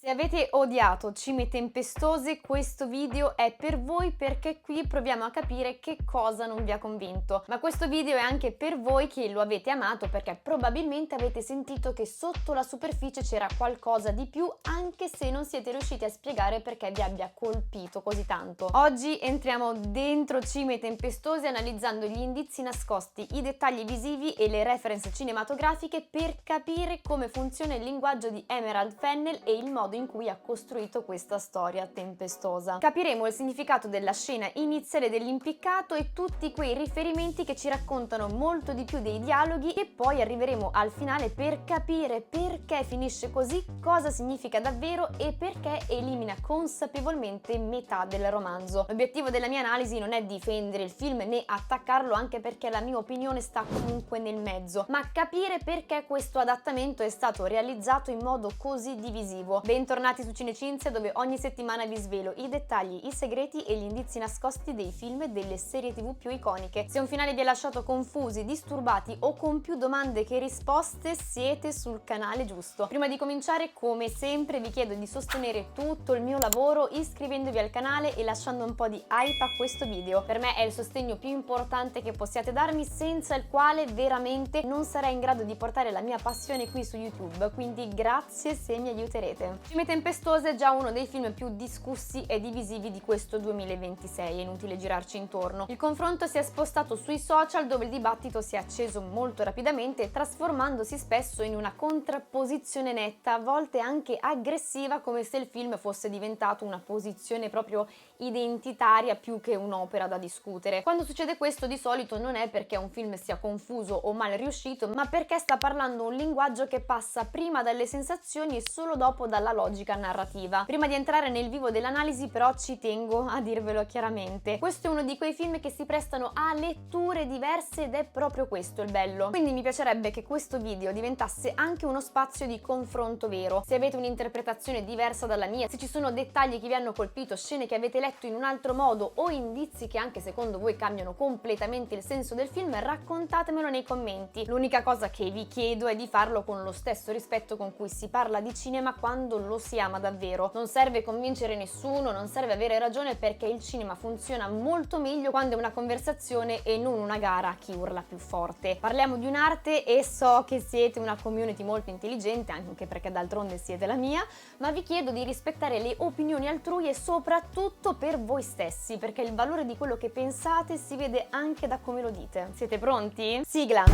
Se avete odiato Cime Tempestose, questo video è per voi perché qui proviamo a capire che cosa non vi ha convinto. Ma questo video è anche per voi che lo avete amato perché probabilmente avete sentito che sotto la superficie c'era qualcosa di più, anche se non siete riusciti a spiegare perché vi abbia colpito così tanto. Oggi entriamo dentro Cime Tempestose analizzando gli indizi nascosti, i dettagli visivi e le reference cinematografiche per capire come funziona il linguaggio di Emerald Fennell e il modo in cui ha costruito questa storia tempestosa. Capiremo il significato della scena iniziale dell'impiccato e tutti quei riferimenti che ci raccontano molto di più dei dialoghi e poi arriveremo al finale per capire perché finisce così, cosa significa davvero e perché elimina consapevolmente metà del romanzo. L'obiettivo della mia analisi non è difendere il film né attaccarlo, anche perché la mia opinione sta comunque nel mezzo, ma capire perché questo adattamento è stato realizzato in modo così divisivo. Bentornati su Cinecinzia, dove ogni settimana vi svelo i dettagli, i segreti e gli indizi nascosti dei film e delle serie TV più iconiche. Se un finale vi ha lasciato confusi, disturbati o con più domande che risposte, siete sul canale giusto. Prima di cominciare, come sempre, vi chiedo di sostenere tutto il mio lavoro iscrivendovi al canale e lasciando un po' di hype a questo video. Per me è il sostegno più importante che possiate darmi, senza il quale veramente non sarei in grado di portare la mia passione qui su YouTube, quindi grazie se mi aiuterete. Cime Tempestose è già uno dei film più discussi e divisivi di questo 2026, è inutile girarci intorno. Il confronto si è spostato sui social, dove il dibattito si è acceso molto rapidamente, trasformandosi spesso in una contrapposizione netta, a volte anche aggressiva, come se il film fosse diventato una posizione proprio identitaria più che un'opera da discutere. Quando succede questo, di solito non è perché un film sia confuso o mal riuscito, ma perché sta parlando un linguaggio che passa prima dalle sensazioni e solo dopo dalla logica narrativa. Prima di entrare nel vivo dell'analisi, però, ci tengo a dirvelo chiaramente. Questo è uno di quei film che si prestano a letture diverse ed è proprio questo il bello. Quindi mi piacerebbe che questo video diventasse anche uno spazio di confronto vero. Se avete un'interpretazione diversa dalla mia, se ci sono dettagli che vi hanno colpito, scene che avete letto in un altro modo o indizi che anche secondo voi cambiano completamente il senso del film, raccontatemelo nei commenti. L'unica cosa che vi chiedo è di farlo con lo stesso rispetto con cui si parla di cinema quando lo si ama davvero. Non serve convincere nessuno, non serve avere ragione, perché il cinema funziona molto meglio quando è una conversazione e non una gara a chi urla più forte. Parliamo di un'arte e so che siete una community molto intelligente, anche perché d'altronde siete la mia, ma vi chiedo di rispettare le opinioni altrui e soprattutto per voi stessi, perché il valore di quello che pensate si vede anche da come lo dite. Siete pronti? Sigla!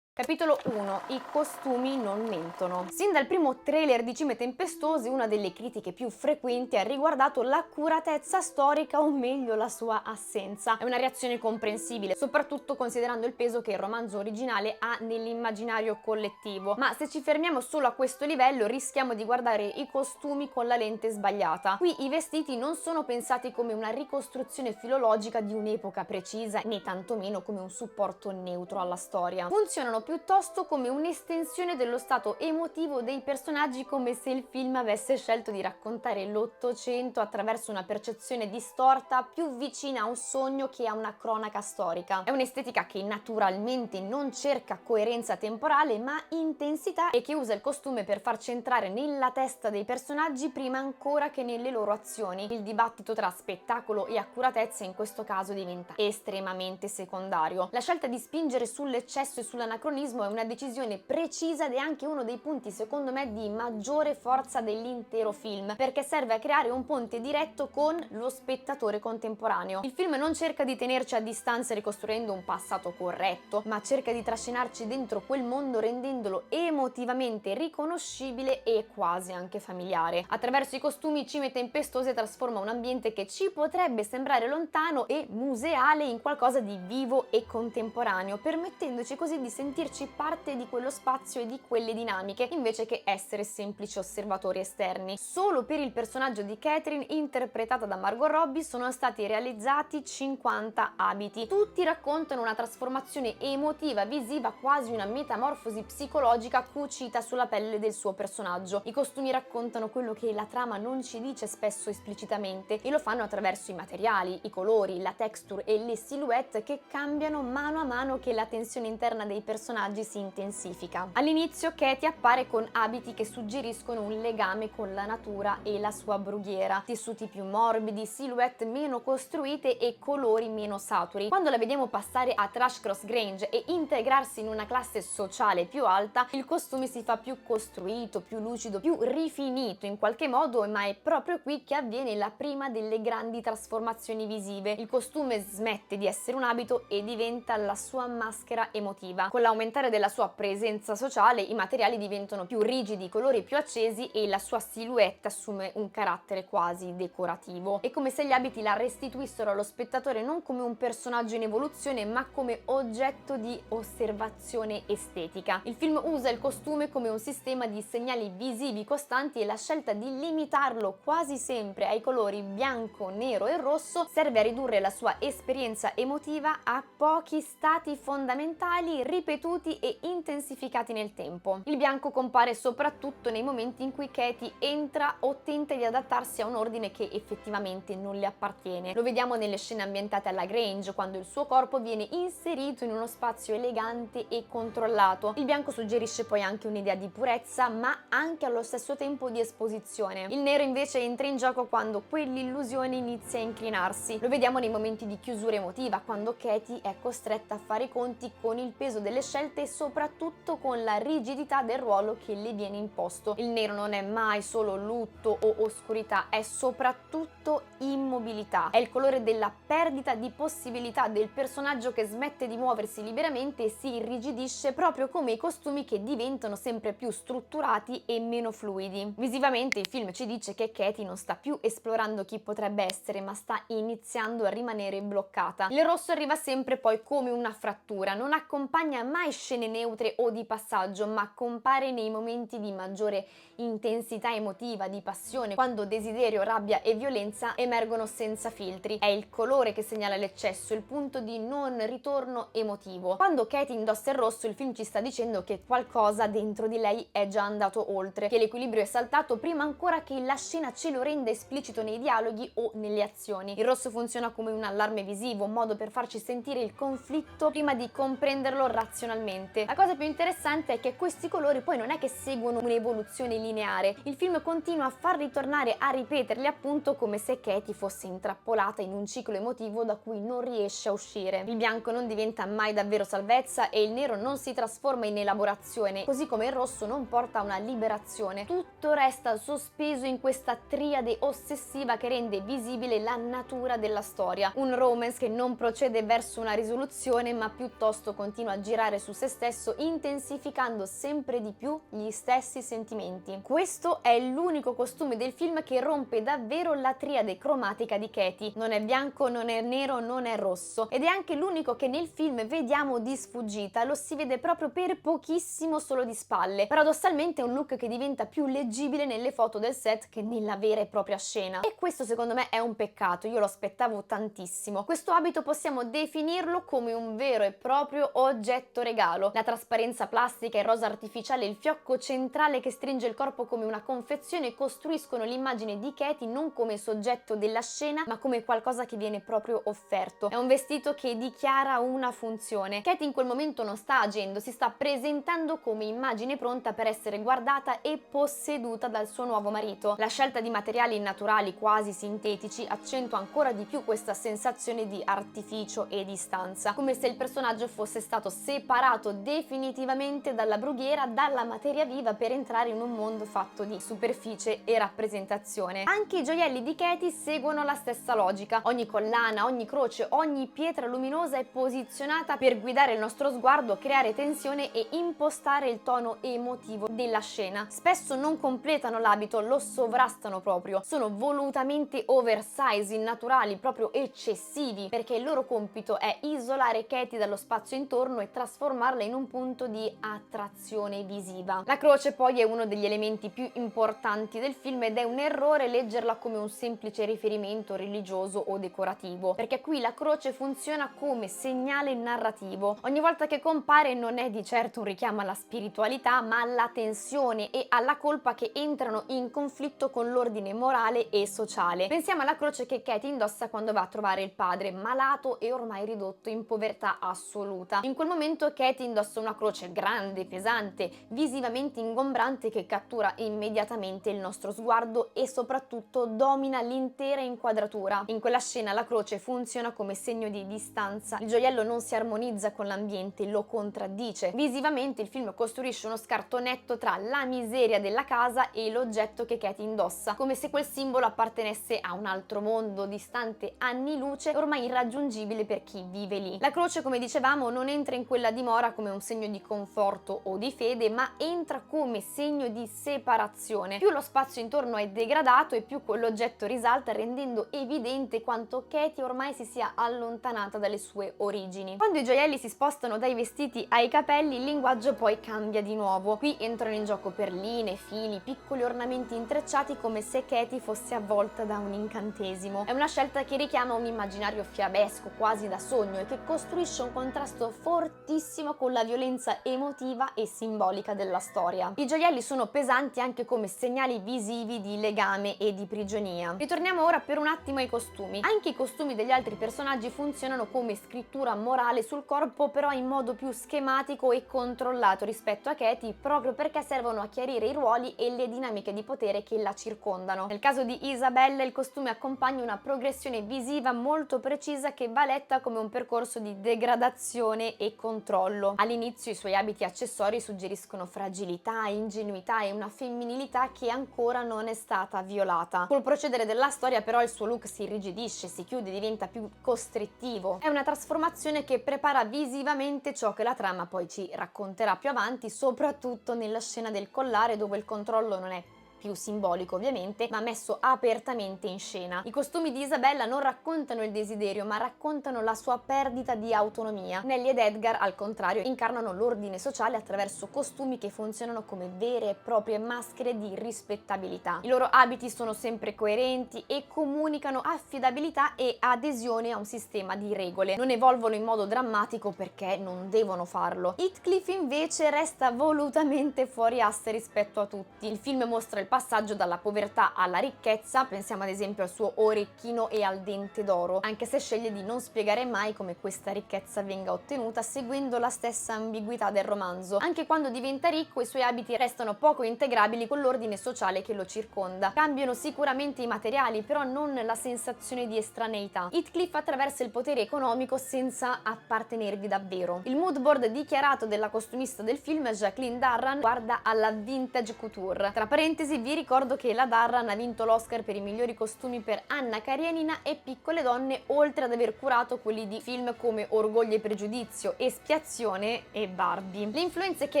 Capitolo 1. I costumi non mentono. Sin dal primo trailer di Cime Tempestose, una delle critiche più frequenti ha riguardato l'accuratezza storica, o meglio la sua assenza. È una reazione comprensibile, soprattutto considerando il peso che il romanzo originale ha nell'immaginario collettivo, ma se ci fermiamo solo a questo livello rischiamo di guardare i costumi con la lente sbagliata. Qui i vestiti non sono pensati come una ricostruzione filologica di un'epoca precisa, né tantomeno come un supporto neutro alla storia. Funzionano piuttosto come un'estensione dello stato emotivo dei personaggi, come se il film avesse scelto di raccontare l'Ottocento attraverso una percezione distorta più vicina a un sogno che a una cronaca storica. È un'estetica che naturalmente non cerca coerenza temporale ma intensità, e che usa il costume per farci entrare nella testa dei personaggi prima ancora che nelle loro azioni. Il dibattito tra spettacolo e accuratezza in questo caso diventa estremamente secondario. La scelta di spingere sull'eccesso e sull'anacronismo è una decisione precisa ed è anche uno dei punti, secondo me, di maggiore forza dell'intero film, perché serve a creare un ponte diretto con lo spettatore contemporaneo. Il film non cerca di tenerci a distanza ricostruendo un passato corretto, ma cerca di trascinarci dentro quel mondo rendendolo emotivamente riconoscibile e quasi anche familiare. Attraverso i costumi, Cime Tempestose trasforma un ambiente che ci potrebbe sembrare lontano e museale in qualcosa di vivo e contemporaneo, permettendoci così di sentirci parte di quel quello spazio e di quelle dinamiche, invece che essere semplici osservatori esterni. Solo per il personaggio di Catherine, interpretata da Margot Robbie, sono stati realizzati 50 abiti. Tutti raccontano una trasformazione emotiva, visiva, quasi una metamorfosi psicologica cucita sulla pelle del suo personaggio. I costumi raccontano quello che la trama non ci dice spesso esplicitamente, e lo fanno attraverso i materiali, i colori, la texture e le silhouette che cambiano mano a mano che la tensione interna dei personaggi si intensifica. All'inizio Katie appare con abiti che suggeriscono un legame con la natura e la sua brughiera, tessuti più morbidi, silhouette meno costruite e colori meno saturi. Quando la vediamo passare a Thrushcross Grange e integrarsi in una classe sociale più alta, il costume si fa più costruito, più lucido, più rifinito in qualche modo, ma è proprio qui che avviene la prima delle grandi trasformazioni visive. Il costume smette di essere un abito e diventa la sua maschera emotiva. Con l'aumentare della sua presenza sociale, i materiali diventano più rigidi, i colori più accesi e la sua silhouette assume un carattere quasi decorativo. È come se gli abiti la restituissero allo spettatore non come un personaggio in evoluzione, ma come oggetto di osservazione estetica. Il film usa il costume come un sistema di segnali visivi costanti e la scelta di limitarlo quasi sempre ai colori bianco, nero e rosso serve a ridurre la sua esperienza emotiva a pochi stati fondamentali ripetuti e intensificati nel tempo. Il bianco compare soprattutto nei momenti in cui Katie entra o tenta di adattarsi a un ordine che effettivamente non le appartiene. Lo vediamo nelle scene ambientate alla Grange, quando il suo corpo viene inserito in uno spazio elegante e controllato. Il bianco suggerisce poi anche un'idea di purezza, ma anche allo stesso tempo di esposizione. Il nero invece entra in gioco quando quell'illusione inizia a inclinarsi. Lo vediamo nei momenti di chiusura emotiva, quando Katie è costretta a fare i conti con il peso delle scelte e soprattutto con la rigidità del ruolo che le viene imposto. Il nero non è mai solo lutto o oscurità, è soprattutto immobilità. È il colore della perdita di possibilità del personaggio che smette di muoversi liberamente e si irrigidisce, proprio come i costumi che diventano sempre più strutturati e meno fluidi. Visivamente il film ci dice che Katie non sta più esplorando chi potrebbe essere, ma sta iniziando a rimanere bloccata. Il rosso arriva sempre poi come una frattura, non accompagna mai scene neutre o di passaggio, ma compare nei momenti di maggiore intensità emotiva, di passione, quando desiderio, rabbia e violenza emergono senza filtri. È il colore che segnala l'eccesso, il punto di non ritorno emotivo. Quando Katie indossa il rosso, il film ci sta dicendo che qualcosa dentro di lei è già andato oltre, che l'equilibrio è saltato prima ancora che la scena ce lo renda esplicito nei dialoghi o nelle azioni. Il rosso funziona come un allarme visivo, un modo per farci sentire il conflitto prima di comprenderlo razionalmente. La cosa più interessante è che questi colori poi non è che seguono un'evoluzione lineare. Il film continua a far ritornare a ripeterli, appunto, come se Katie fosse intrappolata in un ciclo emotivo da cui non riesce a uscire. Il bianco non diventa mai davvero salvezza e il nero non si trasforma in elaborazione, così come il rosso non porta a una liberazione. Tutto resta sospeso in questa triade ossessiva che rende visibile la natura della storia. Un romance che non procede verso una risoluzione, ma piuttosto continua a girare su se stesso, intensificando sempre di più gli stessi sentimenti. Questo è l'unico costume del film che rompe davvero la triade cromatica di Katie. Non è bianco, non è nero, non è rosso. Ed è anche l'unico che nel film vediamo di sfuggita, lo si vede proprio per pochissimo solo di spalle. Paradossalmente è un look che diventa più leggibile nelle foto del set che nella vera e propria scena. E questo secondo me è un peccato, io lo aspettavo tantissimo. Questo abito possiamo definirlo come un vero e proprio oggetto regalo. La trasparenza plastica, il rosa artificiale, il fiocco centrale che stringe il corpo come una confezione costruiscono l'immagine di Katie non come soggetto della scena, ma come qualcosa che viene proprio offerto. È un vestito che dichiara una funzione. Katie in quel momento non sta agendo, si sta presentando come immagine pronta per essere guardata e posseduta dal suo nuovo marito. La scelta di materiali naturali quasi sintetici accentua ancora di più questa sensazione di artificio e distanza, come se il personaggio fosse stato separato definitivamente dalla brughiera, dalla materia viva, per entrare in un mondo fatto di superficie e rappresentazione. Anche i gioielli di Katie seguono la stessa logica. Ogni collana, ogni croce, ogni pietra luminosa è posizionata per guidare il nostro sguardo, creare tensione e impostare il tono emotivo della scena. Spesso non completano l'abito, lo sovrastano proprio. Sono volutamente oversize, innaturali, proprio eccessivi, perché il loro compito è isolare Katie dallo spazio intorno e trasformarla in un punto elemento di attrazione visiva. La croce poi è uno degli elementi più importanti del film ed è un errore leggerla come un semplice riferimento religioso o decorativo, perché qui la croce funziona come segnale narrativo. Ogni volta che compare non è di certo un richiamo alla spiritualità, ma alla tensione e alla colpa che entrano in conflitto con l'ordine morale e sociale. Pensiamo alla croce che Katie indossa quando va a trovare il padre, malato e ormai ridotto in povertà assoluta. In quel momento Katie indossa una croce grande, pesante, visivamente ingombrante che cattura immediatamente il nostro sguardo e soprattutto domina l'intera inquadratura. In quella scena la croce funziona come segno di distanza, il gioiello non si armonizza con l'ambiente, lo contraddice. Visivamente il film costruisce uno scarto netto tra la miseria della casa e l'oggetto che Katie indossa, come se quel simbolo appartenesse a un altro mondo, distante anni luce, ormai irraggiungibile per chi vive lì. La croce, come dicevamo, non entra in quella dimora come un segno di conforto o di fede, ma entra come segno di separazione. Più lo spazio intorno è degradato e più quell'oggetto risalta, rendendo evidente quanto Katie ormai si sia allontanata dalle sue origini. Quando i gioielli si spostano dai vestiti ai capelli, il linguaggio poi cambia di nuovo. Qui entrano in gioco perline, fili, piccoli ornamenti intrecciati come se Katie fosse avvolta da un incantesimo. È una scelta che richiama un immaginario fiabesco, quasi da sogno, e che costruisce un contrasto fortissimo con la violenza emotiva e simbolica della storia. I gioielli sono pesanti anche come segnali visivi di legame e di prigionia. Ritorniamo ora per un attimo ai costumi. Anche i costumi degli altri personaggi funzionano come scrittura morale sul corpo, però in modo più schematico e controllato rispetto a Katie, proprio perché servono a chiarire i ruoli e le dinamiche di potere che la circondano. Nel caso di Isabella il costume accompagna una progressione visiva molto precisa che va letta come un percorso di degradazione e controllo. All'inizio i suoi abiti accessori suggeriscono fragilità, ingenuità e una femminilità che ancora non è stata violata. Col procedere della storia però il suo look si irrigidisce, si chiude, diventa più costrittivo. È una trasformazione che prepara visivamente ciò che la trama poi ci racconterà più avanti, soprattutto nella scena del collare dove il controllo non è più simbolico ovviamente, ma messo apertamente in scena. I costumi di Isabella non raccontano il desiderio, ma raccontano la sua perdita di autonomia. Nellie ed Edgar, al contrario, incarnano l'ordine sociale attraverso costumi che funzionano come vere e proprie maschere di rispettabilità. I loro abiti sono sempre coerenti e comunicano affidabilità e adesione a un sistema di regole. Non evolvono in modo drammatico perché non devono farlo. Heathcliff invece resta volutamente fuori asse rispetto a tutti. Il film mostra il passaggio dalla povertà alla ricchezza, pensiamo ad esempio al suo orecchino e al dente d'oro, anche se sceglie di non spiegare mai come questa ricchezza venga ottenuta, seguendo la stessa ambiguità del romanzo. Anche quando diventa ricco i suoi abiti restano poco integrabili con l'ordine sociale che lo circonda. Cambiano sicuramente i materiali, però non la sensazione di estraneità. Heathcliff attraversa il potere economico senza appartenervi davvero. Il mood board dichiarato della costumista del film, Jacqueline Darran, guarda alla vintage couture. Tra parentesi vi ricordo che la Darran ha vinto l'Oscar per i migliori costumi per Anna Karenina e Piccole donne, oltre ad aver curato quelli di film come Orgoglio e pregiudizio, Espiazione e Barbie. Le influenze che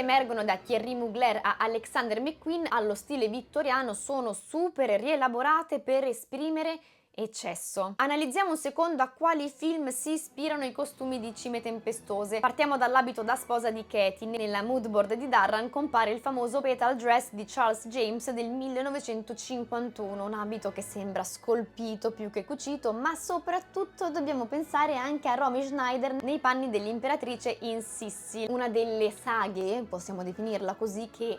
emergono da Thierry Mugler a Alexander McQueen allo stile vittoriano sono super rielaborate per esprimere eccesso. Analizziamo un secondo a quali film si ispirano i costumi di Cime Tempestose. Partiamo dall'abito da sposa di Katie. Nella mood board di Darran compare il famoso petal dress di Charles James del 1951, un abito che sembra scolpito più che cucito, ma soprattutto dobbiamo pensare anche a Romy Schneider nei panni dell'imperatrice in Sissi, una delle saghe, possiamo definirla così, che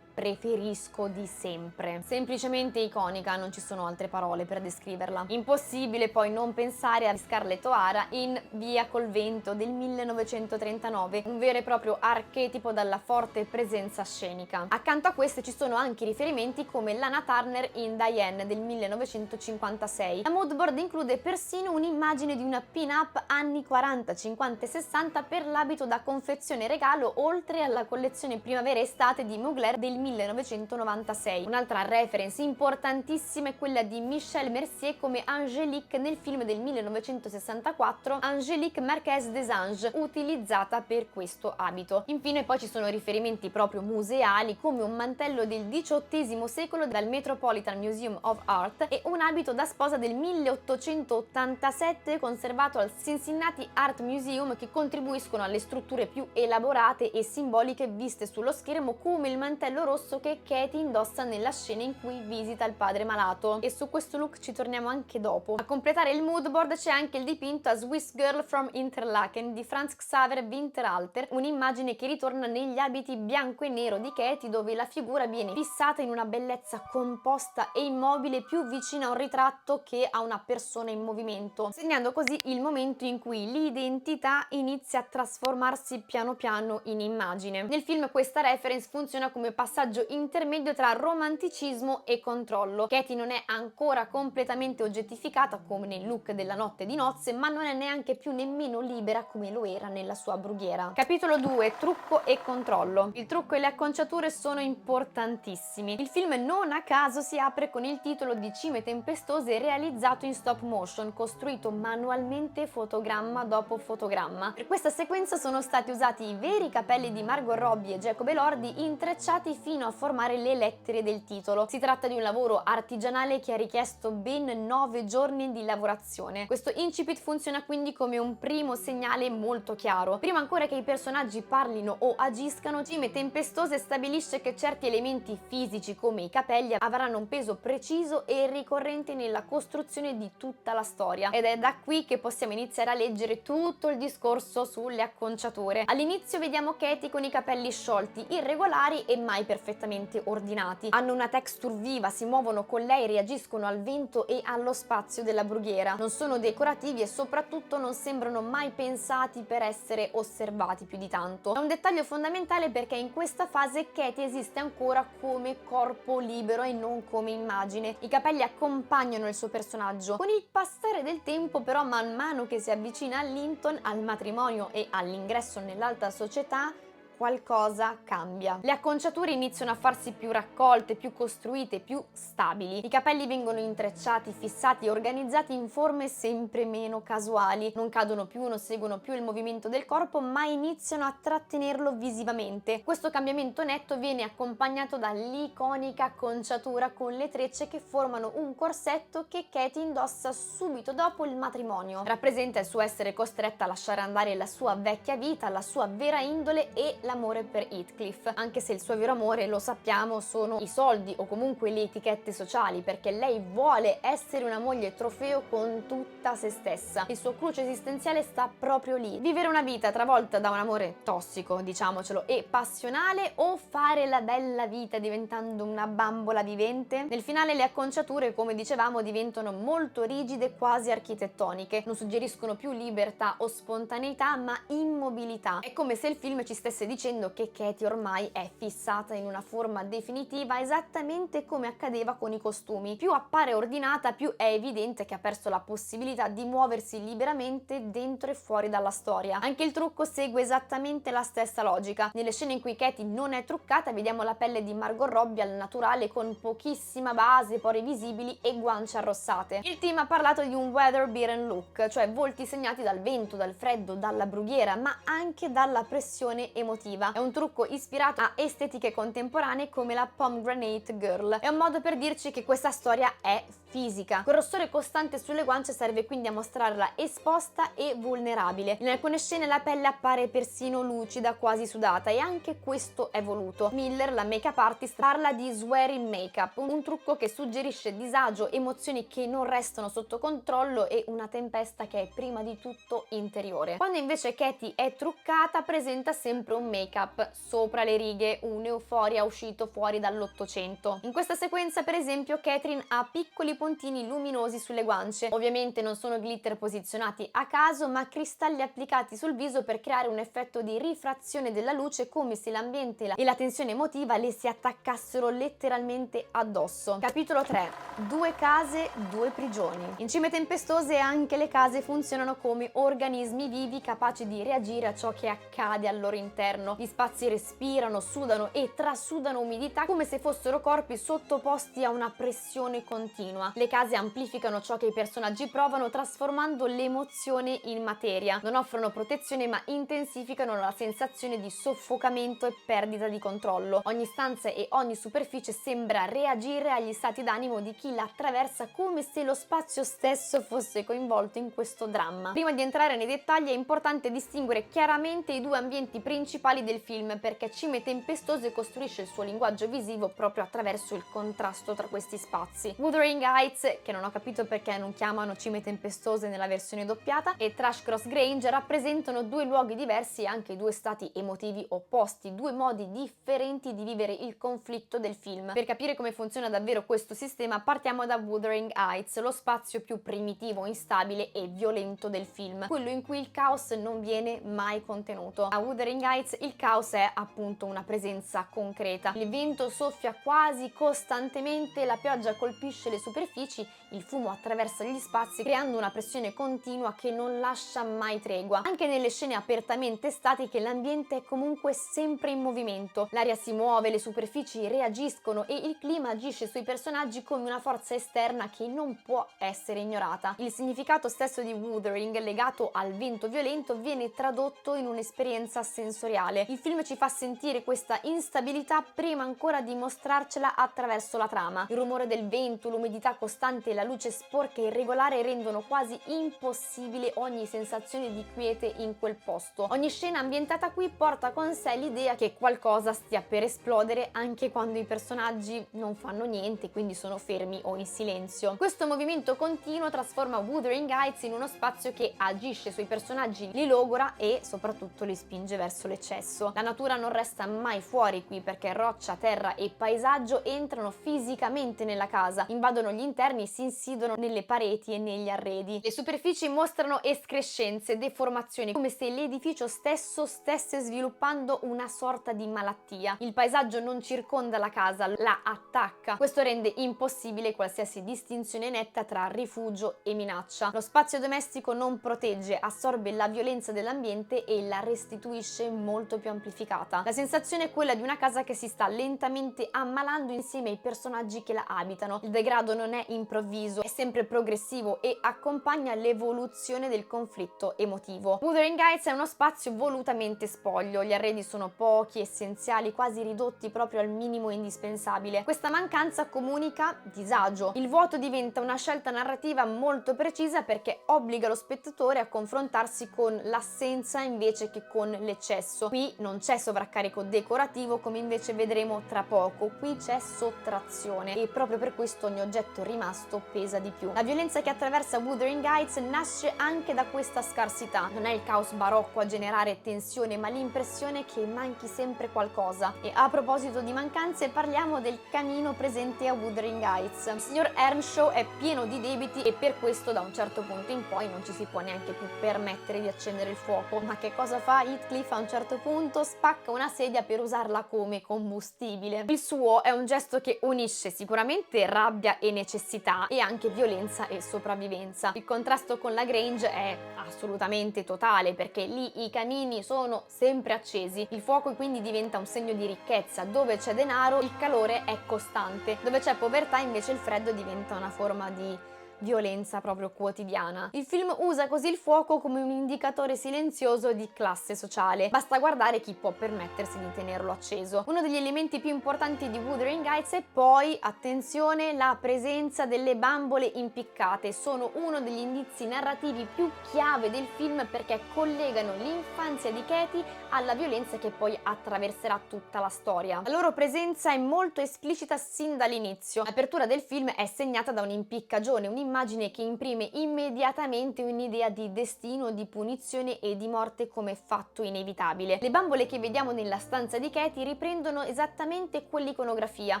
preferisco di sempre. Semplicemente iconica, non ci sono altre parole per descriverla. Impossibile poi non pensare a Scarlett O'Hara in Via col vento del 1939, un vero e proprio archetipo dalla forte presenza scenica. Accanto a queste ci sono anche riferimenti come Lana Turner in Diane del 1956. La mood board include persino un'immagine di una pin-up anni 40, 50 e 60 per l'abito da confezione regalo, oltre alla collezione primavera-estate di Mugler del 1996. Un'altra reference importantissima è quella di Michel Mercier come Angélique nel film del 1964 Angélique Marquez des Anges, utilizzata per questo abito. Infine poi ci sono riferimenti proprio museali come un mantello del XVIII secolo dal Metropolitan Museum of Art e un abito da sposa del 1887 conservato al Cincinnati Art Museum, che contribuiscono alle strutture più elaborate e simboliche viste sullo schermo, come il mantello rosso che Katie indossa nella scena in cui visita il padre malato, e su questo look ci torniamo anche dopo. A completare il mood board c'è anche il dipinto A Swiss Girl from Interlaken di Franz Xaver Winterhalter, un'immagine che ritorna negli abiti bianco e nero di Katie, dove la figura viene fissata in una bellezza composta e immobile più vicina a un ritratto che a una persona in movimento, segnando così il momento in cui l'identità inizia a trasformarsi piano piano in immagine. Nel film questa reference funziona come passaggio intermedio tra romanticismo e controllo. Katie non è ancora completamente oggettificata come nel look della notte di nozze, ma non è neanche più nemmeno libera come lo era nella sua brughiera. Capitolo 2: trucco e controllo. Il trucco e le acconciature sono importantissimi. Il film non a caso si apre con il titolo di Cime tempestose, realizzato in stop motion, costruito manualmente fotogramma dopo fotogramma. Per questa sequenza sono stati usati i veri capelli di Margot Robbie e Jacob Elordi, intrecciati fino a formare le lettere del titolo. Si tratta di un lavoro artigianale che ha richiesto ben 9 giorni di lavorazione. Questo incipit funziona quindi come un primo segnale molto chiaro. Prima ancora che i personaggi parlino o agiscano, Cime tempestose stabilisce che certi elementi fisici come i capelli avranno un peso preciso e ricorrente nella costruzione di tutta la storia, ed è da qui che possiamo iniziare a leggere tutto il discorso sulle acconciature. All'inizio vediamo Katie con i capelli sciolti, irregolari e mai perfettamente ordinati. Hanno una texture viva, si muovono con lei, reagiscono al vento e allo spazio della brughiera. Non sono decorativi e soprattutto non sembrano mai pensati per essere osservati più di tanto. È un dettaglio fondamentale perché in questa fase Katie esiste ancora come corpo libero e non come immagine. I capelli accompagnano il suo personaggio. Con il passare del tempo però, man mano che si avvicina a Linton, al matrimonio e all'ingresso nell'alta società, qualcosa cambia. Le acconciature iniziano a farsi più raccolte, più costruite, più stabili. I capelli vengono intrecciati, fissati e organizzati in forme sempre meno casuali. Non cadono più, non seguono più il movimento del corpo, ma iniziano a trattenerlo visivamente. Questo cambiamento netto viene accompagnato dall'iconica acconciatura con le trecce che formano un corsetto che Katie indossa subito dopo il matrimonio. Rappresenta il suo essere costretta a lasciare andare la sua vecchia vita, la sua vera indole e l'amore per Heathcliff, anche se il suo vero amore, lo sappiamo, sono i soldi o comunque le etichette sociali, perché lei vuole essere una moglie trofeo con tutta se stessa. Il suo cruccio esistenziale sta proprio lì: vivere una vita travolta da un amore tossico, diciamocelo, e passionale, o fare la bella vita diventando una bambola vivente. Nel finale le acconciature, come dicevamo, diventano molto rigide, quasi architettoniche. Non suggeriscono più libertà o spontaneità, ma immobilità. È come se il film ci stesse dicendo che Katie ormai è fissata in una forma definitiva, esattamente come accadeva con i costumi. Più appare ordinata, più è evidente che ha perso la possibilità di muoversi liberamente dentro e fuori dalla storia. Anche il trucco segue esattamente la stessa logica. Nelle scene in cui Katie non è truccata vediamo la pelle di Margot Robbie al naturale, con pochissima base, pori visibili e guance arrossate. Il team ha parlato di un weather-beaten look, cioè volti segnati dal vento, dal freddo, dalla brughiera, ma anche dalla pressione emotiva. È un trucco ispirato a estetiche contemporanee come la Pomegranate Girl. È un modo per dirci che questa storia è fisica. Quel rossore costante sulle guance serve quindi a mostrarla esposta e vulnerabile. In alcune scene la pelle appare persino lucida, quasi sudata, e anche questo è voluto. Miller, la make-up artist, parla di swearing makeup, un trucco che suggerisce disagio, emozioni che non restano sotto controllo e una tempesta che è prima di tutto interiore. Quando invece Katie è truccata presenta sempre un make-up sopra le righe, un'euforia uscito fuori dall'Ottocento. In questa sequenza, per esempio, Catherine ha piccoli puntini luminosi sulle guance. Ovviamente non sono glitter posizionati a caso, ma cristalli applicati sul viso per creare un effetto di rifrazione della luce, come se l'ambiente e la tensione emotiva le si attaccassero letteralmente addosso. Capitolo 3: due case, due prigioni. In Cime tempestose anche le case funzionano come organismi vivi capaci di reagire a ciò che accade al loro interno. all'esterno. Gli spazi respirano, sudano e trasudano umidità come se fossero corpi sottoposti a una pressione continua. Le case amplificano ciò che i personaggi provano, trasformando l'emozione in materia. Non offrono protezione ma intensificano la sensazione di soffocamento e perdita di controllo. Ogni stanza e ogni superficie sembra reagire agli stati d'animo di chi la attraversa, come se lo spazio stesso fosse coinvolto in questo dramma. Prima di entrare nei dettagli è importante distinguere chiaramente i due ambienti principali del film, perché Cime Tempestose costruisce il suo linguaggio visivo proprio attraverso il contrasto tra questi spazi. Wuthering Heights, che non ho capito perché non chiamano Cime Tempestose nella versione doppiata, e Thrushcross Grange rappresentano due luoghi diversi e anche due stati emotivi opposti, due modi differenti di vivere il conflitto del film. Per capire come funziona davvero questo sistema partiamo da Wuthering Heights, lo spazio più primitivo, instabile e violento del film, quello in cui il caos non viene mai contenuto. A Wuthering Heights il caos è appunto una presenza concreta. Il vento soffia quasi costantemente, la pioggia colpisce le superfici, il fumo attraversa gli spazi creando una pressione continua che non lascia mai tregua. Anche nelle scene apertamente statiche l'ambiente è comunque sempre in movimento. L'aria si muove, le superfici reagiscono e il clima agisce sui personaggi come una forza esterna che non può essere ignorata. Il significato stesso di Wuthering, legato al vento violento, viene tradotto in un'esperienza sensoriale. Il film ci fa sentire questa instabilità prima ancora di mostrarcela attraverso la trama. Il rumore del vento, l'umidità costante e la luce sporca e irregolare rendono quasi impossibile ogni sensazione di quiete in quel posto. Ogni scena ambientata qui porta con sé l'idea che qualcosa stia per esplodere anche quando i personaggi non fanno niente, quindi sono fermi o in silenzio. Questo movimento continuo trasforma Wuthering Heights in uno spazio che agisce sui personaggi, li logora e soprattutto li spinge verso l'eccesso. La natura non resta mai fuori qui, perché roccia, terra e paesaggio entrano fisicamente nella casa, invadono gli interni e si insidono nelle pareti e negli arredi. Le superfici mostrano escrescenze, deformazioni, come se l'edificio stesso stesse sviluppando una sorta di malattia. Il paesaggio non circonda la casa, la attacca. Questo rende impossibile qualsiasi distinzione netta tra rifugio e minaccia. Lo spazio domestico non protegge, assorbe la violenza dell'ambiente e la restituisce molto più amplificata. La sensazione è quella di una casa che si sta lentamente ammalando insieme ai personaggi che la abitano. Il degrado non è improvviso, è sempre progressivo e accompagna l'evoluzione del conflitto emotivo. Wuthering Heights è uno spazio volutamente spoglio, gli arredi sono pochi, essenziali, quasi ridotti proprio al minimo indispensabile. Questa mancanza comunica disagio. Il vuoto diventa una scelta narrativa molto precisa perché obbliga lo spettatore a confrontarsi con l'assenza invece che con l'eccesso. Qui non c'è sovraccarico decorativo come invece vedremo tra poco, qui c'è sottrazione e proprio per questo ogni oggetto rimasto pesa di più. La violenza che attraversa Wuthering Heights nasce anche da questa scarsità. Non è il caos barocco a generare tensione, ma l'impressione che manchi sempre qualcosa. E a proposito di mancanze, parliamo del camino presente a Wuthering Heights. Il signor Earnshaw è pieno di debiti e per questo da un certo punto in poi non ci si può neanche più permettere di accendere il fuoco. Ma che cosa fa Heathcliff a un certo punto? Spacca una sedia per usarla come combustibile. Il suo è un gesto che unisce sicuramente rabbia e necessità e anche violenza e sopravvivenza. Il contrasto con la Grange è assolutamente totale perché lì i camini sono sempre accesi, il fuoco quindi diventa un segno di ricchezza, dove c'è denaro il calore è costante, dove c'è povertà invece il freddo diventa una forma di violenza proprio quotidiana. Il film usa così il fuoco come un indicatore silenzioso di classe sociale. Basta guardare chi può permettersi di tenerlo acceso. Uno degli elementi più importanti di Wuthering Heights è poi, attenzione, la presenza delle bambole impiccate. Sono uno degli indizi narrativi più chiave del film perché collegano l'infanzia di Katie alla violenza che poi attraverserà tutta la storia. La loro presenza è molto esplicita sin dall'inizio. L'apertura del film è segnata da un'impiccagione, un'immagine che imprime immediatamente un'idea di destino, di punizione e di morte come fatto inevitabile. Le bambole che vediamo nella stanza di Katie riprendono esattamente quell'iconografia.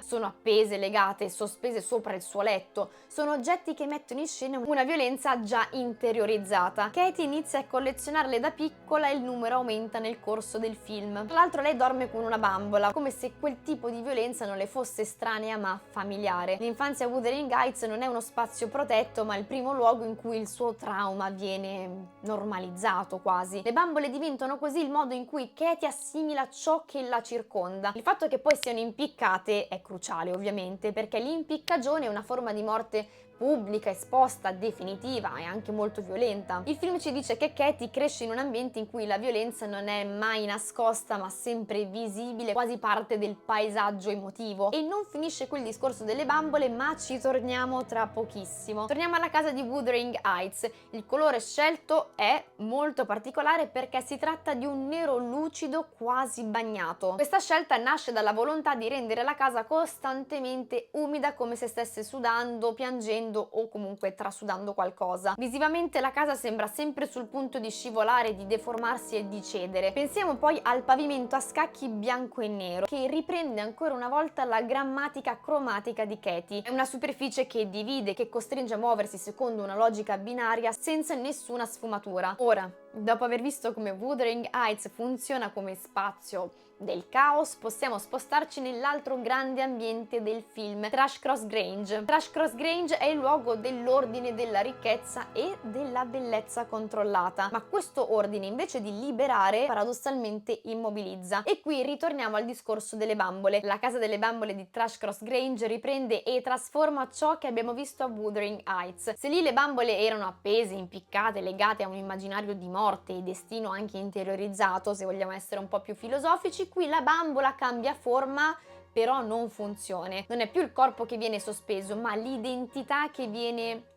Sono appese, legate, sospese sopra il suo letto. Sono oggetti che mettono in scena una violenza già interiorizzata. Katie inizia a collezionarle da piccola e il numero aumenta nel corso del film. Tra l'altro lei dorme con una bambola, come se quel tipo di violenza non le fosse estranea ma familiare. L'infanzia a Wuthering Heights non è uno spazio protetto letto, ma il primo luogo in cui il suo trauma viene normalizzato quasi. Le bambole diventano così il modo in cui Katie assimila ciò che la circonda. Il fatto che poi siano impiccate è cruciale ovviamente, perché l'impiccagione è una forma di morte pubblica, esposta, definitiva e anche molto violenta. Il film ci dice che Katie cresce in un ambiente in cui la violenza non è mai nascosta ma sempre visibile, quasi parte del paesaggio emotivo. E non finisce qui il discorso delle bambole, ma ci torniamo tra pochissimo. Torniamo alla casa di Wuthering Heights. Il colore scelto è molto particolare perché si tratta di un nero lucido quasi bagnato. Questa scelta nasce dalla volontà di rendere la casa costantemente umida, come se stesse sudando, piangendo o comunque trasudando qualcosa. Visivamente la casa sembra sempre sul punto di scivolare, di deformarsi e di cedere. Pensiamo poi al pavimento a scacchi bianco e nero, che riprende ancora una volta la grammatica cromatica di Katie. È una superficie che divide, che costringe a muoversi secondo una logica binaria senza nessuna sfumatura. Ora, dopo aver visto come Wuthering Heights funziona come spazio del caos, possiamo spostarci nell'altro grande ambiente del film, Thrushcross Grange. Thrushcross Grange è il luogo dell'ordine, della ricchezza e della bellezza controllata, ma questo ordine, invece di liberare, paradossalmente immobilizza. E qui ritorniamo al discorso delle bambole. La casa delle bambole di Thrushcross Grange riprende e trasforma ciò che abbiamo visto a Wuthering Heights. Se lì le bambole erano appese, impiccate, legate a un immaginario di morte e destino anche interiorizzato, se vogliamo essere un po' più filosofici, qui la bambola cambia forma, però non funzione. Non è più il corpo che viene sospeso, ma l'identità che viene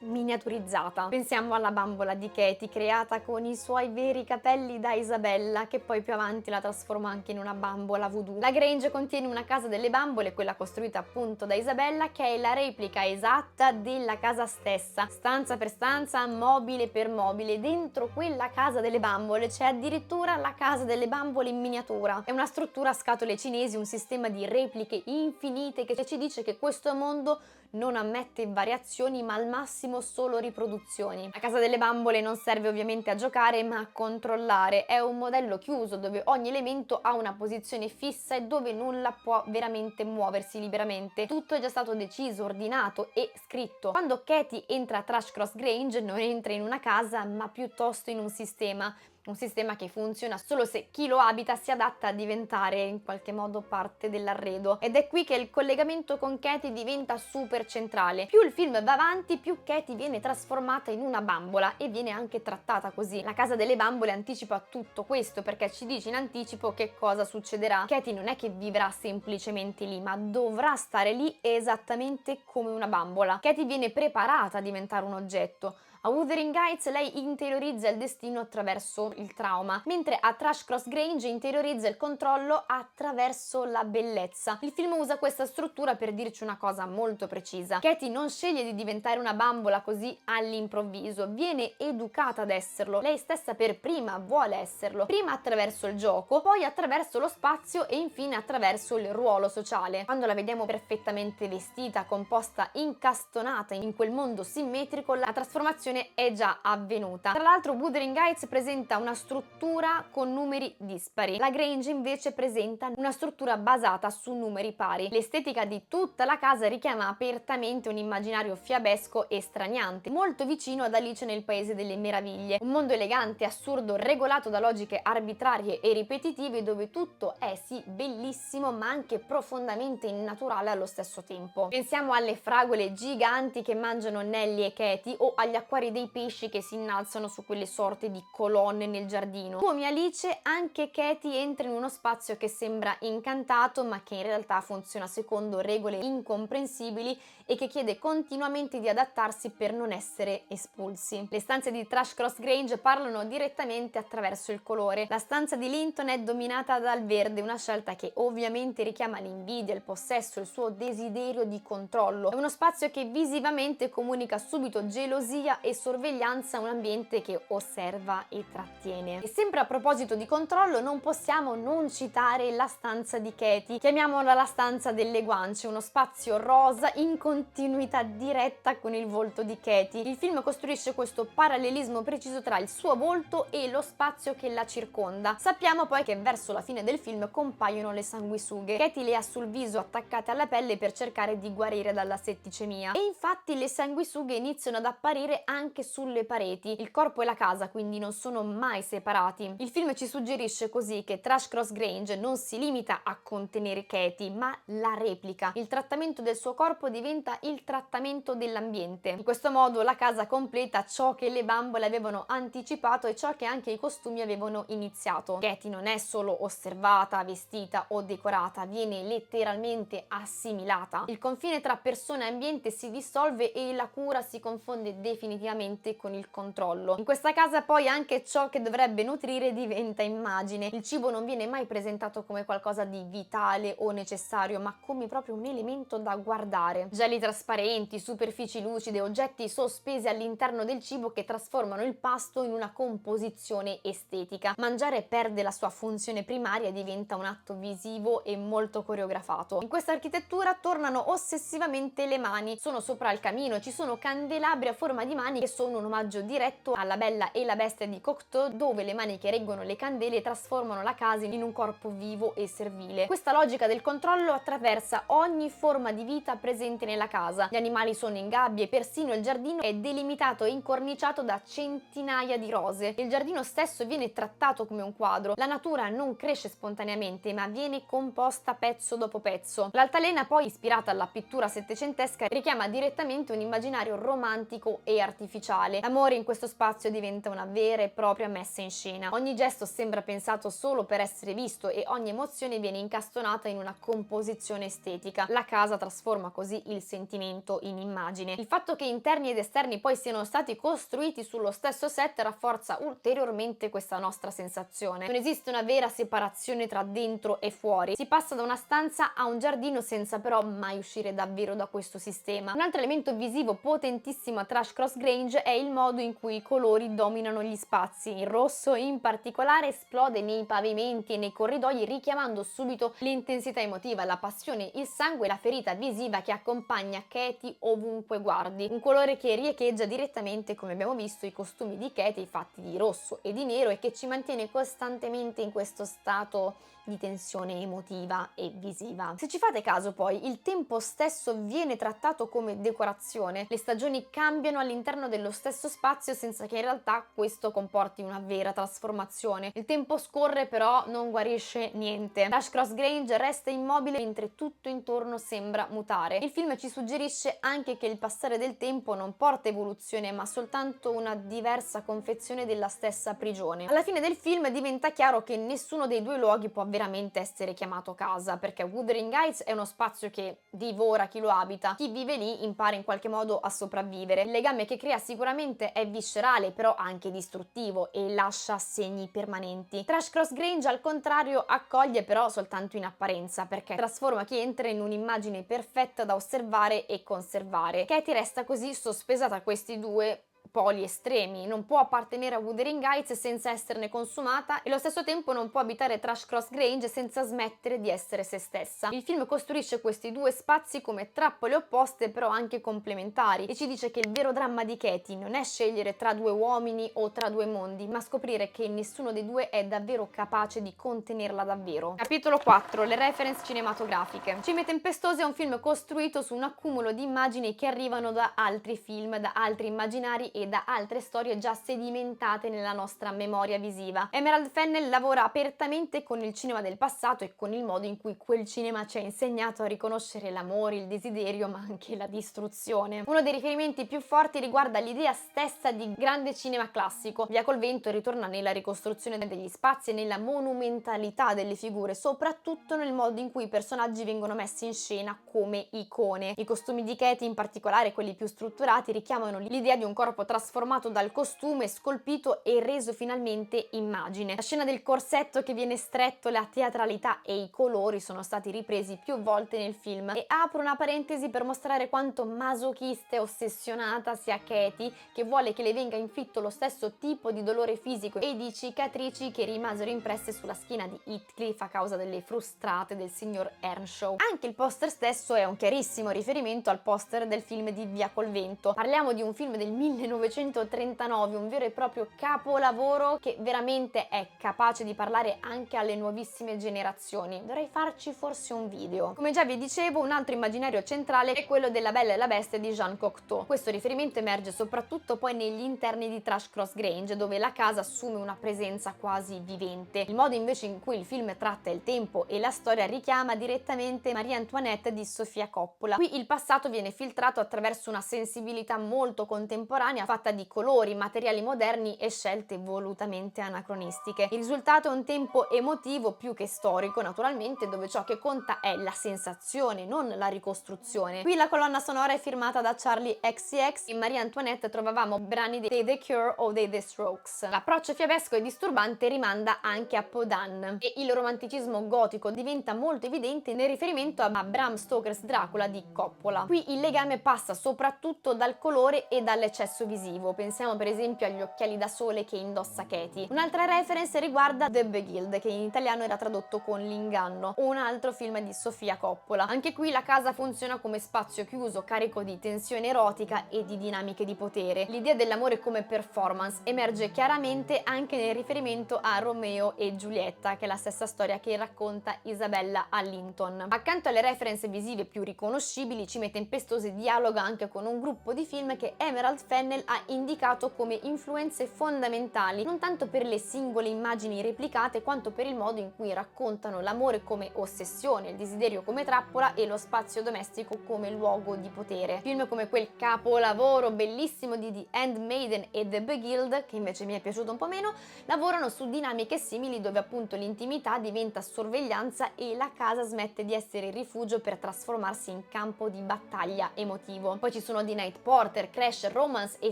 miniaturizzata. Pensiamo alla bambola di Katie, creata con i suoi veri capelli da Isabella, che poi più avanti la trasforma anche in una bambola voodoo. La Grange contiene una casa delle bambole, quella costruita appunto da Isabella, che è la replica esatta della casa stessa, stanza per stanza, mobile per mobile. Dentro quella casa delle bambole c'è addirittura la casa delle bambole in miniatura. È una struttura a scatole cinesi, un sistema di repliche infinite che ci dice che questo mondo non ammette variazioni, ma al massimo solo riproduzioni. La casa delle bambole non serve ovviamente a giocare, ma a controllare. È un modello chiuso dove ogni elemento ha una posizione fissa e dove nulla può veramente muoversi liberamente. Tutto è già stato deciso, ordinato e scritto. Quando Katie entra a Thrushcross Grange non entra in una casa, ma piuttosto in un sistema. Un sistema che funziona solo se chi lo abita si adatta a diventare in qualche modo parte dell'arredo. Ed è qui che il collegamento con Katie diventa super centrale. Più il film va avanti, più Katie viene trasformata in una bambola e viene anche trattata così. La casa delle bambole anticipa tutto questo perché ci dice in anticipo che cosa succederà. Katie non è che vivrà semplicemente lì, ma dovrà stare lì esattamente come una bambola. Katie viene preparata a diventare un oggetto. A Wuthering Heights lei interiorizza il destino attraverso il trauma, mentre a Thrushcross Grange interiorizza il controllo attraverso la bellezza. Il film usa questa struttura per dirci una cosa molto precisa. Katie non sceglie di diventare una bambola così all'improvviso, viene educata ad esserlo. Lei stessa per prima vuole esserlo, prima attraverso il gioco, poi attraverso lo spazio e infine attraverso il ruolo sociale. Quando la vediamo perfettamente vestita, composta, incastonata in quel mondo simmetrico, la trasformazione è già avvenuta. Tra l'altro Wuthering Heights presenta una struttura con numeri dispari, la Grange invece presenta una struttura basata su numeri pari. L'estetica di tutta la casa richiama apertamente un immaginario fiabesco e straniante, molto vicino ad Alice nel Paese delle Meraviglie, un mondo elegante, assurdo, regolato da logiche arbitrarie e ripetitive dove tutto è sì bellissimo ma anche profondamente innaturale allo stesso tempo. Pensiamo alle fragole giganti che mangiano Nellie e Katie o agli acquari dei pesci che si innalzano su quelle sorte di colonne nel giardino. Come Alice, anche Katie entra in uno spazio che sembra incantato ma che in realtà funziona secondo regole incomprensibili e che chiede continuamente di adattarsi per non essere espulsi. Le stanze di Thrushcross Grange parlano direttamente attraverso il colore. La stanza di Linton è dominata dal verde, una scelta che ovviamente richiama l'invidia, il possesso, il suo desiderio di controllo. È uno spazio che visivamente comunica subito gelosia e e sorveglianza, un ambiente che osserva e trattiene. E sempre a proposito di controllo, non possiamo non citare la stanza di Katie, chiamiamola la stanza delle guance, uno spazio rosa in continuità diretta con il volto di Katie. Il film costruisce questo parallelismo preciso tra il suo volto e lo spazio che la circonda. Sappiamo poi che verso la fine del film compaiono le sanguisughe. Katie le ha sul viso attaccate alla pelle per cercare di guarire dalla setticemia. E infatti le sanguisughe iniziano ad apparire anche sulle pareti. Il corpo e la casa quindi non sono mai separati. Il film ci suggerisce così che Thrushcross Grange non si limita a contenere Katie, ma la replica. Il trattamento del suo corpo diventa il trattamento dell'ambiente. In questo modo la casa completa ciò che le bambole avevano anticipato e ciò che anche i costumi avevano iniziato. Katie non è solo osservata, vestita o decorata, viene letteralmente assimilata. Il confine tra persona e ambiente si dissolve e la cura si confonde definitivamente con il controllo. In questa casa poi anche ciò che dovrebbe nutrire diventa immagine. Il cibo non viene mai presentato come qualcosa di vitale o necessario, ma come proprio un elemento da guardare. Geli trasparenti, superfici lucide, oggetti sospesi all'interno del cibo che trasformano il pasto in una composizione estetica. Mangiare perde la sua funzione primaria e diventa un atto visivo e molto coreografato. In questa architettura tornano ossessivamente le mani. Sono sopra il camino, ci sono candelabri a forma di mani che sono un omaggio diretto alla Bella e la Bestia di Cocteau, dove le mani che reggono le candele trasformano la casa in un corpo vivo e servile. Questa logica del controllo attraversa ogni forma di vita presente nella casa. Gli animali sono in gabbie, persino il giardino è delimitato e incorniciato da centinaia di rose. Il giardino stesso viene trattato come un quadro. La natura non cresce spontaneamente, ma viene composta pezzo dopo pezzo. L'altalena, poi ispirata alla pittura settecentesca, richiama direttamente un immaginario romantico e artificiale. L'amore in questo spazio diventa una vera e propria messa in scena. Ogni gesto sembra pensato solo per essere visto e ogni emozione viene incastonata in una composizione estetica. La casa trasforma così il sentimento in immagine. Il fatto che interni ed esterni poi siano stati costruiti sullo stesso set rafforza ulteriormente questa nostra sensazione. Non esiste una vera separazione tra dentro e fuori. Si passa da una stanza a un giardino senza però mai uscire davvero da questo sistema. Un altro elemento visivo potentissimo a Thrushcross Grange è il modo in cui i colori dominano gli spazi. Il rosso in particolare esplode nei pavimenti e nei corridoi, richiamando subito l'intensità emotiva, la passione, il sangue e la ferita visiva che accompagna Katie ovunque guardi. Un colore che riecheggia direttamente, come abbiamo visto, i costumi di Katie fatti di rosso e di nero e che ci mantiene costantemente in questo stato di tensione emotiva e visiva. Se ci fate caso poi, il tempo stesso viene trattato come decorazione. Le stagioni cambiano all'interno dello stesso spazio senza che in realtà questo comporti una vera trasformazione. Il tempo scorre però non guarisce niente. Thrushcross Grange resta immobile mentre tutto intorno sembra mutare. Il film ci suggerisce anche che il passare del tempo non porta evoluzione ma soltanto una diversa confezione della stessa prigione. Alla fine del film diventa chiaro che nessuno dei due luoghi può veramente essere chiamato casa, perché Wuthering Heights è uno spazio che divora chi lo abita, chi vive lì impara in qualche modo a sopravvivere. Il legame che crea sicuramente è viscerale, però anche distruttivo e lascia segni permanenti. Thrushcross Grange al contrario accoglie però soltanto in apparenza, perché trasforma chi entra in un'immagine perfetta da osservare e conservare. Katie resta così sospesa tra questi due poli estremi, non può appartenere a Wuthering Heights senza esserne consumata e allo stesso tempo non può abitare Thrushcross Grange senza smettere di essere se stessa. Il film costruisce questi due spazi come trappole opposte però anche complementari e ci dice che il vero dramma di Katie non è scegliere tra due uomini o tra due mondi, ma scoprire che nessuno dei due è davvero capace di contenerla davvero. Capitolo 4. Le reference cinematografiche. Cime Tempestose è un film costruito su un accumulo di immagini che arrivano da altri film, da altri immaginari e da altre storie già sedimentate nella nostra memoria visiva. Emerald Fennell lavora apertamente con il cinema del passato e con il modo in cui quel cinema ci ha insegnato a riconoscere l'amore, il desiderio, ma anche la distruzione. Uno dei riferimenti più forti riguarda l'idea stessa di grande cinema classico. Via col vento ritorna nella ricostruzione degli spazi e nella monumentalità delle figure, soprattutto nel modo in cui i personaggi vengono messi in scena come icone. I costumi di Katie, in particolare quelli più strutturati, richiamano l'idea di un corpo trasformato dal costume, scolpito e reso finalmente immagine. La scena del corsetto che viene stretto, la teatralità e i colori sono stati ripresi più volte nel film. E apro una parentesi per mostrare quanto masochista e ossessionata sia Katie, che vuole che le venga inflitto lo stesso tipo di dolore fisico e di cicatrici che rimasero impresse sulla schiena di Heathcliff a causa delle frustate del signor Earnshaw. Anche il poster stesso è un chiarissimo riferimento al poster del film di Via col Vento. Parliamo di un film del 1939, un vero e proprio capolavoro che veramente è capace di parlare anche alle nuovissime generazioni. Dovrei farci forse un video. Come già vi dicevo, un altro immaginario centrale è quello della Bella e la Bestia di Jean Cocteau. Questo riferimento emerge soprattutto poi negli interni di Thrush Cross Grange, dove la casa assume una presenza quasi vivente. Il modo invece in cui il film tratta il tempo e la storia richiama direttamente Maria Antoinette di Sofia Coppola. Qui il passato viene filtrato attraverso una sensibilità molto contemporanea, fatta di colori, materiali moderni e scelte volutamente anacronistiche. Il risultato è un tempo emotivo più che storico, naturalmente, dove ciò che conta è la sensazione, non la ricostruzione. Qui la colonna sonora è firmata da Charlie XCX. In Maria Antoinette trovavamo brani dei The Cure o dei The Strokes. L'approccio fiabesco e disturbante rimanda anche a Poe Dameron e il romanticismo gotico diventa molto evidente nel riferimento a Bram Stoker's Dracula di Coppola. Qui il legame passa soprattutto dal colore e dall'eccesso visivo. Pensiamo per esempio agli occhiali da sole che indossa Katie. Un'altra reference riguarda The Beguiled, che in italiano era tradotto con L'inganno, un altro film di Sofia Coppola. Anche qui la casa funziona come spazio chiuso, carico di tensione erotica e di dinamiche di potere. L'idea dell'amore come performance emerge chiaramente anche nel riferimento a Romeo e Giulietta, che è la stessa storia che racconta Isabella Allington. Accanto alle reference visive più riconoscibili, Cime Tempestose dialoga anche con un gruppo di film che Emerald Fennell ha indicato come influenze fondamentali, non tanto per le singole immagini replicate, quanto per il modo in cui raccontano l'amore come ossessione, il desiderio come trappola e lo spazio domestico come luogo di potere. Film come quel capolavoro bellissimo di The Handmaiden e The Beguiled, che invece mi è piaciuto un po' meno, lavorano su dinamiche simili dove appunto l'intimità diventa sorveglianza e la casa smette di essere rifugio per trasformarsi in campo di battaglia emotivo. Poi ci sono The Night Porter, Crash, Romance e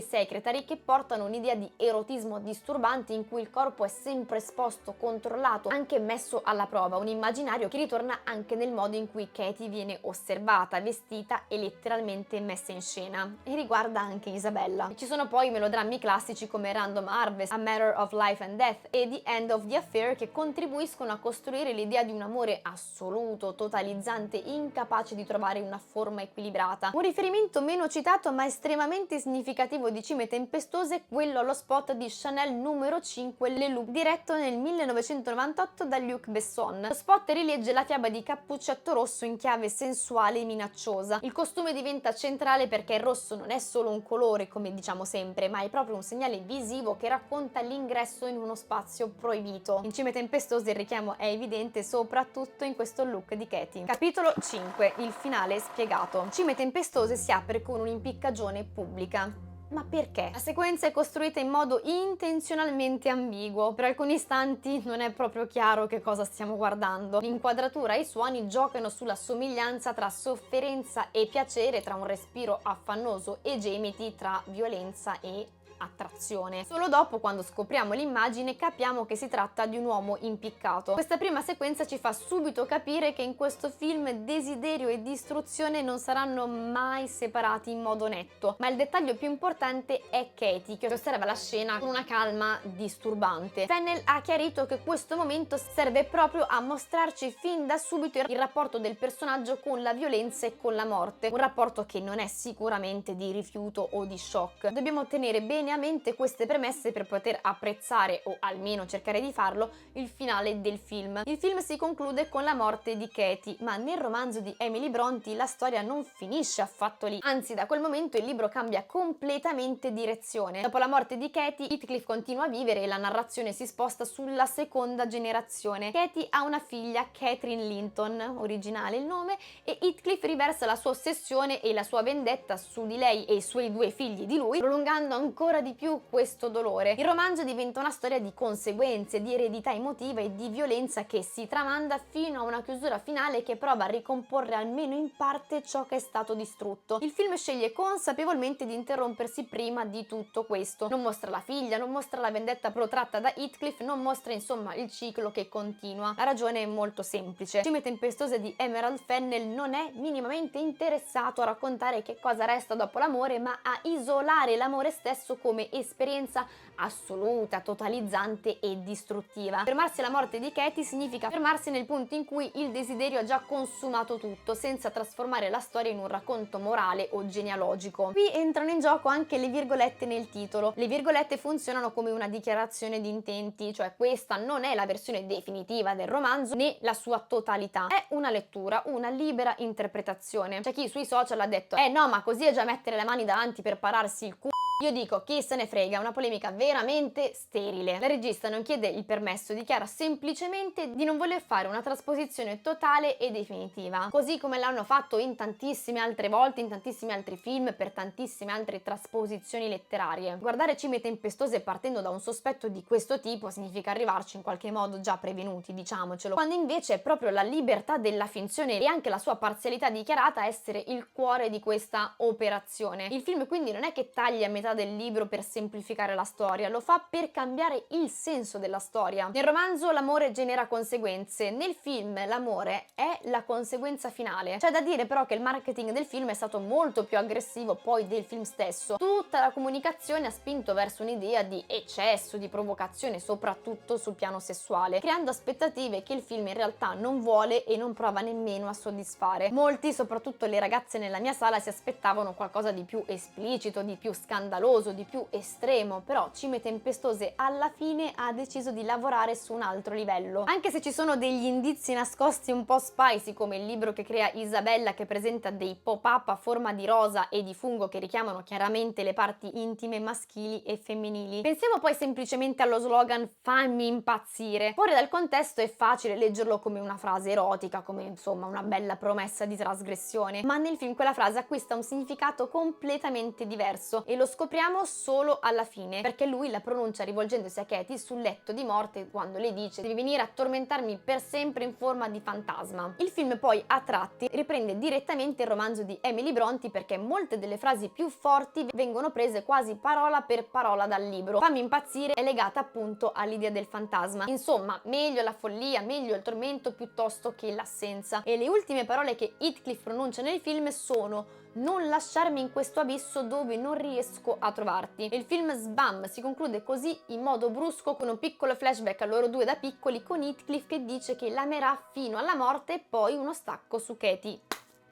Secretary, che portano un'idea di erotismo disturbante in cui il corpo è sempre esposto, controllato, anche messo alla prova, un immaginario che ritorna anche nel modo in cui Katie viene osservata, vestita e letteralmente messa in scena, e riguarda anche Isabella. Ci sono poi melodrammi classici come Random Harvest, A Matter of Life and Death e The End of the Affair, che contribuiscono a costruire l'idea di un amore assoluto, totalizzante, incapace di trovare una forma equilibrata. Un riferimento meno citato ma estremamente significativo di Cime Tempestose è quello allo spot di Chanel numero 5 Le Look, diretto nel 1998 da Luc Besson. Lo spot rilegge la fiaba di Cappuccetto Rosso in chiave sensuale e minacciosa. Il costume diventa centrale perché il rosso non è solo un colore, come diciamo sempre, ma è proprio un segnale visivo che racconta l'ingresso in uno spazio proibito. In Cime Tempestose il richiamo è evidente soprattutto in questo look di Katie. Capitolo 5. Il finale spiegato. Cime Tempestose si apre con un'impiccagione pubblica. Ma perché? La sequenza è costruita in modo intenzionalmente ambiguo. Per alcuni istanti non è proprio chiaro che cosa stiamo guardando. L'inquadratura e i suoni giocano sulla somiglianza tra sofferenza e piacere, tra un respiro affannoso e gemiti, tra violenza e attrazione. Solo dopo, quando scopriamo l'immagine, capiamo che si tratta di un uomo impiccato. Questa prima sequenza ci fa subito capire che in questo film desiderio e distruzione non saranno mai separati in modo netto, ma il dettaglio più importante è Katie, che osserva la scena con una calma disturbante. Fennell ha chiarito che questo momento serve proprio a mostrarci fin da subito il rapporto del personaggio con la violenza e con la morte, un rapporto che non è sicuramente di rifiuto o di shock. Dobbiamo tenere bene a mente queste premesse per poter apprezzare, o almeno cercare di farlo, il finale del film. Il film si conclude con la morte di Katie, ma nel romanzo di Emily Brontë la storia non finisce affatto lì, anzi da quel momento il libro cambia completamente direzione. Dopo la morte di Katie, Heathcliff continua a vivere e la narrazione si sposta sulla seconda generazione. Katie ha una figlia, Catherine Linton, originale il nome, e Heathcliff riversa la sua ossessione e la sua vendetta su di lei e i suoi due figli di lui, prolungando ancora di più questo dolore. Il romanzo diventa una storia di conseguenze, di eredità emotiva e di violenza che si tramanda fino a una chiusura finale che prova a ricomporre almeno in parte ciò che è stato distrutto. Il film sceglie consapevolmente di interrompersi prima di tutto questo. Non mostra la figlia, non mostra la vendetta protratta da Heathcliff, non mostra insomma il ciclo che continua. La ragione è molto semplice. Cime tempestose di Emerald Fennell non è minimamente interessato a raccontare che cosa resta dopo l'amore, ma a isolare l'amore stesso come esperienza assoluta, totalizzante e distruttiva. Fermarsi alla morte di Katie significa fermarsi nel punto in cui il desiderio ha già consumato tutto, senza trasformare la storia in un racconto morale o genealogico. Qui entrano in gioco anche le virgolette nel titolo. Le virgolette funzionano come una dichiarazione di intenti, cioè questa non è la versione definitiva del romanzo né la sua totalità, è una lettura, una libera interpretazione. C'è chi sui social ha detto no, ma così è già mettere le mani davanti per pararsi il culo. Io dico, chi se ne frega, è una polemica veramente sterile. La regista non chiede il permesso, dichiara semplicemente di non voler fare una trasposizione totale e definitiva, così come l'hanno fatto in tantissime altre volte, in tantissimi altri film, per tantissime altre trasposizioni letterarie. Guardare Cime tempestose partendo da un sospetto di questo tipo significa arrivarci in qualche modo già prevenuti, diciamocelo, quando invece è proprio la libertà della finzione e anche la sua parzialità dichiarata a essere il cuore di questa operazione. Il film quindi non è che taglia a metà del libro per semplificare la storia, lo fa per cambiare il senso della storia. Nel romanzo l'amore genera conseguenze, nel film l'amore è la conseguenza finale. C'è da dire però che il marketing del film è stato molto più aggressivo poi del film stesso. Tutta la comunicazione ha spinto verso un'idea di eccesso, di provocazione, soprattutto sul piano sessuale, creando aspettative che il film in realtà non vuole e non prova nemmeno a soddisfare. Molti, soprattutto le ragazze nella mia sala, si aspettavano qualcosa di più esplicito, di più scandaloso, di più estremo, però Cime tempestose alla fine ha deciso di lavorare su un altro livello. Anche se ci sono degli indizi nascosti un po' spicy, come il libro che crea Isabella, che presenta dei pop-up a forma di rosa e di fungo che richiamano chiaramente le parti intime maschili e femminili. Pensiamo poi semplicemente allo slogan "fammi impazzire". Fuori dal contesto è facile leggerlo come una frase erotica, come insomma una bella promessa di trasgressione, ma nel film quella frase acquista un significato completamente diverso e lo scopriamo solo alla fine, perché lui la pronuncia rivolgendosi a Katie sul letto di morte, quando le dice "devi venire a tormentarmi per sempre in forma di fantasma". Il film poi a tratti riprende direttamente il romanzo di Emily Brontë, perché molte delle frasi più forti vengono prese quasi parola per parola dal libro. "Fammi impazzire" è legata appunto all'idea del fantasma. Insomma, meglio la follia, meglio il tormento piuttosto che l'assenza. E le ultime parole che Heathcliff pronuncia nel film sono "non lasciarmi in questo abisso dove non riesco a trovarti". Il film sbam si conclude così in modo brusco, con un piccolo flashback a loro due da piccoli, con Heathcliff che dice che l'amerà fino alla morte e poi uno stacco su Katie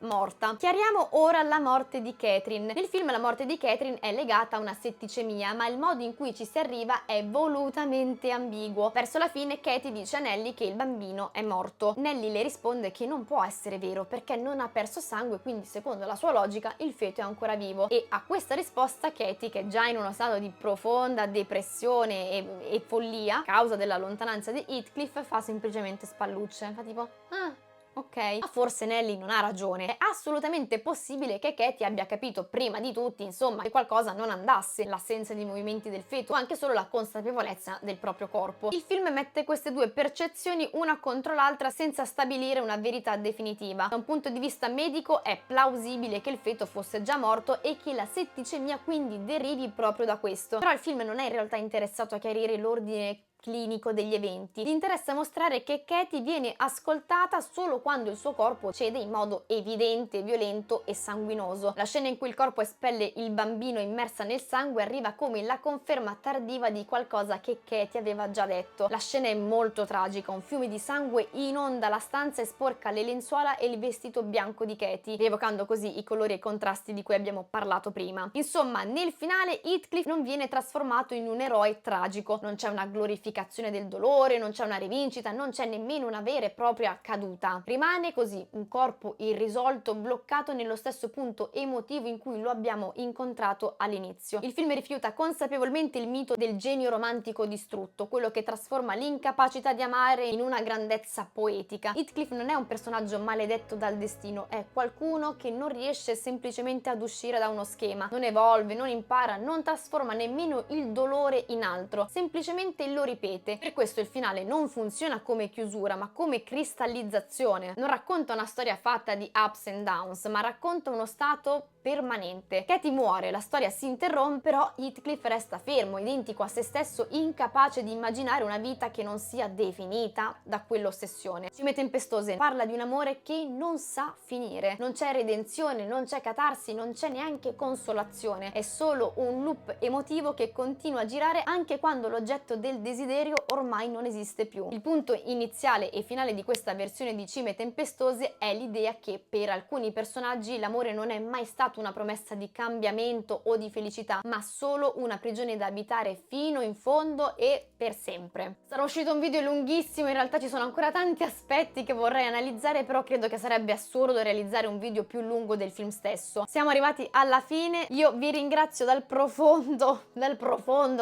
morta. Chiariamo ora la morte di Catherine. Nel film la morte di Catherine è legata a una setticemia, ma il modo in cui ci si arriva è volutamente ambiguo. Verso la fine Katie dice a Nellie che il bambino è morto. Nellie le risponde che non può essere vero perché non ha perso sangue, quindi secondo la sua logica il feto è ancora vivo. E a questa risposta Katie, che è già in uno stato di profonda depressione e follia a causa della lontananza di Heathcliff, fa semplicemente spallucce. Fa tipo ok, ma forse Nellie non ha ragione. È assolutamente possibile che Katie abbia capito prima di tutti, insomma, che qualcosa non andasse, l'assenza di movimenti del feto o anche solo la consapevolezza del proprio corpo. Il film mette queste due percezioni una contro l'altra senza stabilire una verità definitiva. Da un punto di vista medico è plausibile che il feto fosse già morto e che la setticemia quindi derivi proprio da questo. Però il film non è in realtà interessato a chiarire l'ordine clinico degli eventi. Gli interessa mostrare che Katie viene ascoltata solo quando il suo corpo cede in modo evidente, violento e sanguinoso. La scena in cui il corpo espelle il bambino immersa nel sangue arriva come la conferma tardiva di qualcosa che Katie aveva già detto. La scena è molto tragica, un fiume di sangue inonda la stanza e sporca le lenzuola e il vestito bianco di Katie, rievocando così i colori e i contrasti di cui abbiamo parlato prima. Insomma, nel finale Heathcliff non viene trasformato in un eroe tragico, non c'è una glorificazione unificazione del dolore, non c'è una rivincita, non c'è nemmeno una vera e propria caduta. Rimane così un corpo irrisolto, bloccato nello stesso punto emotivo in cui lo abbiamo incontrato all'inizio. Il film rifiuta consapevolmente il mito del genio romantico distrutto, quello che trasforma l'incapacità di amare in una grandezza poetica. Heathcliff non è un personaggio maledetto dal destino, è qualcuno che non riesce semplicemente ad uscire da uno schema, non evolve, non impara, non trasforma nemmeno il dolore in altro, semplicemente lo ripete. Per questo il finale non funziona come chiusura, ma come cristallizzazione. Non racconta una storia fatta di ups and downs, ma racconta uno stato permanente. Katie muore, la storia si interrompe, però Heathcliff resta fermo, identico a se stesso, incapace di immaginare una vita che non sia definita da quell'ossessione. Cime tempestose parla di un amore che non sa finire, non c'è redenzione, non c'è catarsi, non c'è neanche consolazione, è solo un loop emotivo che continua a girare anche quando l'oggetto del desiderio ormai non esiste più. Il punto iniziale e finale di questa versione di Cime tempestose è l'idea che per alcuni personaggi l'amore non è mai stato una promessa di cambiamento o di felicità, ma solo una prigione da abitare fino in fondo e per sempre. Sarà uscito un video lunghissimo, in realtà ci sono ancora tanti aspetti che vorrei analizzare, però credo che sarebbe assurdo realizzare un video più lungo del film stesso. Siamo arrivati alla fine, io vi ringrazio dal profondo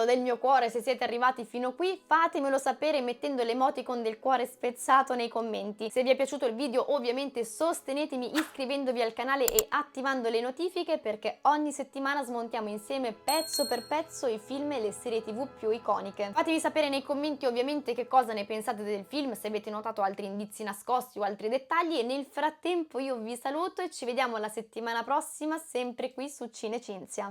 del mio cuore se siete arrivati fino qui, fatemelo sapere mettendo l'emoticon del cuore spezzato nei commenti. Se vi è piaciuto il video ovviamente sostenetemi iscrivendovi al canale e attivando le notifiche, perché ogni settimana smontiamo insieme pezzo per pezzo i film e le serie TV più iconiche. Fatemi sapere nei commenti ovviamente che cosa ne pensate del film, se avete notato altri indizi nascosti o altri dettagli, e nel frattempo io vi saluto e ci vediamo la settimana prossima sempre qui su Cinecinzia.